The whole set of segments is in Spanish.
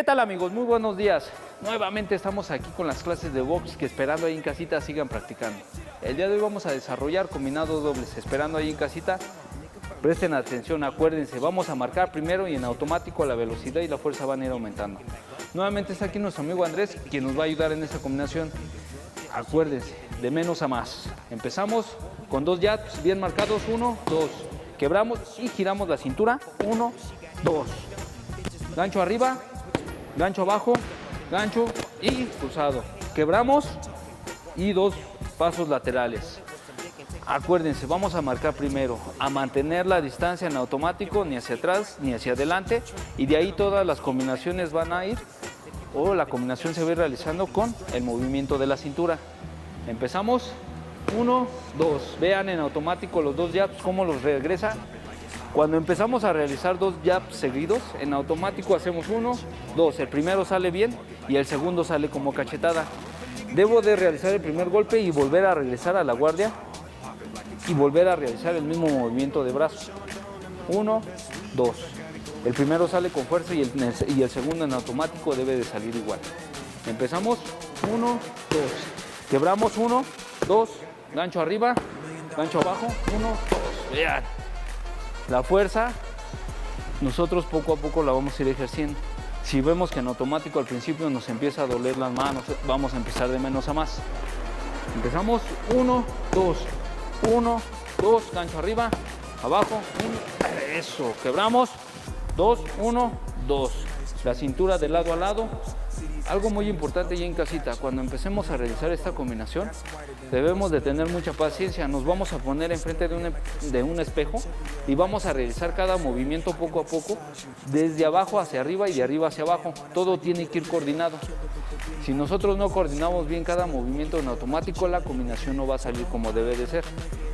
¿Qué tal, amigos? Muy buenos días. Nuevamente estamos aquí con las clases de box que esperando ahí en casita sigan practicando. El día de hoy vamos a desarrollar combinados dobles, esperando ahí en casita. Presten atención, acuérdense, vamos a marcar primero y en automático la velocidad y la fuerza van a ir aumentando. Nuevamente está aquí nuestro amigo Andrés, quien nos va a ayudar en esta combinación. Acuérdense, de menos a más. Empezamos con dos jabs bien marcados, 1, 2. Quebramos y giramos la cintura, 1, 2. Gancho arriba, gancho abajo, gancho y cruzado. Quebramos y 2 pasos laterales. Acuérdense, vamos a marcar primero, a mantener la distancia en automático, ni hacia atrás ni hacia adelante, y de ahí todas las combinaciones van a ir, o la combinación se va a ir realizando con el movimiento de la cintura. Empezamos, 1, 2, vean en automático los dos jabs, cómo los regresa. Cuando empezamos a realizar dos jabs seguidos, en automático hacemos 1, 2, el primero sale bien y el segundo sale como cachetada. Debo de realizar el primer golpe y volver a regresar a la guardia y volver a realizar el mismo movimiento de brazo. 1, 2. El primero sale con fuerza y el segundo en automático debe de salir igual. Empezamos, 1, 2. Quebramos 1, 2, gancho arriba, gancho abajo, 1, 2. Vean. La fuerza, nosotros poco a poco la vamos a ir ejerciendo. Si vemos que en automático al principio nos empieza a doler las manos, vamos a empezar de menos a más. Empezamos, 1, 2, 1, 2, gancho arriba, abajo, 1, eso, quebramos, 2, 1, 2. La cintura de lado a lado. Algo muy importante ya en casita, cuando empecemos a realizar esta combinación, debemos de tener mucha paciencia. Nos vamos a poner enfrente de un espejo y vamos a realizar cada movimiento poco a poco, desde abajo hacia arriba y de arriba hacia abajo. Todo tiene que ir coordinado. Si nosotros no coordinamos bien cada movimiento en automático, la combinación no va a salir como debe de ser.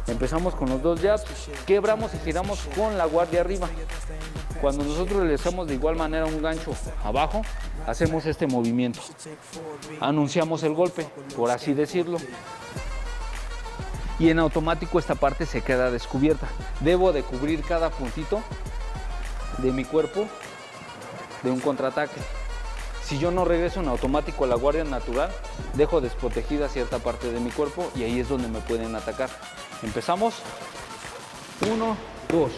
Empezamos con los dos jabs, quebramos y giramos con la guardia arriba. Cuando nosotros realizamos de igual manera un gancho abajo, hacemos este movimiento. Anunciamos el golpe, por así decirlo. Y en automático esta parte se queda descubierta. Debo de cubrir cada puntito de mi cuerpo de un contraataque. Si yo no regreso en automático a la guardia natural, dejo desprotegida cierta parte de mi cuerpo y ahí es donde me pueden atacar. Empezamos. 1, 2,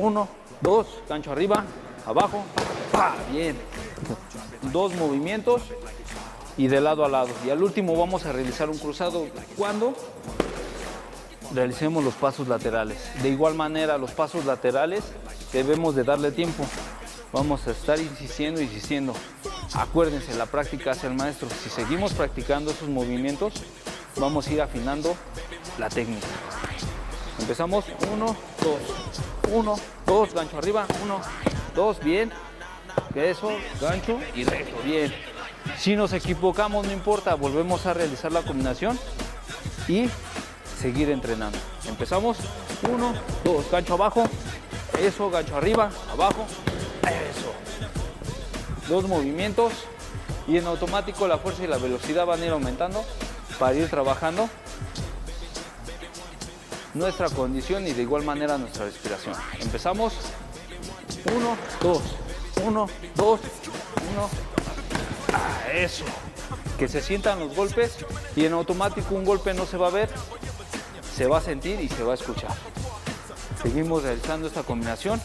1, 2, gancho arriba, abajo, ¡pa! Bien. 2 movimientos y de lado a lado. Y al último vamos a realizar un cruzado cuando realicemos los pasos laterales. De igual manera, los pasos laterales debemos de darle tiempo. Vamos a estar insistiendo. Acuérdense, la práctica hace el maestro. Si seguimos practicando esos movimientos, vamos a ir afinando la técnica. Empezamos, 1, 2, 1, 2, gancho arriba, 1, 2, bien. Eso, gancho y recto, bien. Si nos equivocamos, no importa, volvemos a realizar la combinación y seguir entrenando. Empezamos, 1, 2, gancho abajo, eso, gancho arriba, abajo, eso. 2 movimientos y en automático la fuerza y la velocidad van a ir aumentando para ir trabajando nuestra condición y de igual manera nuestra respiración. Empezamos, 1, 2, 1, 2, 1, eso. Que se sientan los golpes y en automático un golpe no se va a ver, se va a sentir y se va a escuchar. Seguimos realizando esta combinación.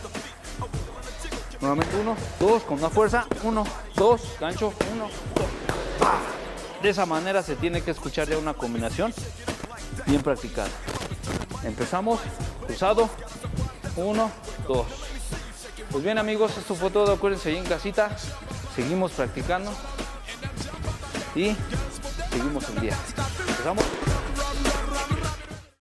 Nuevamente 1, 2, con una fuerza, 1, 2, gancho, 1, 2. De esa manera se tiene que escuchar ya una combinación bien practicada. Empezamos, cruzado, 1, 2. Pues bien, amigos, esto fue todo. Acuérdense ahí en casita, seguimos practicando y seguimos el día. Empezamos.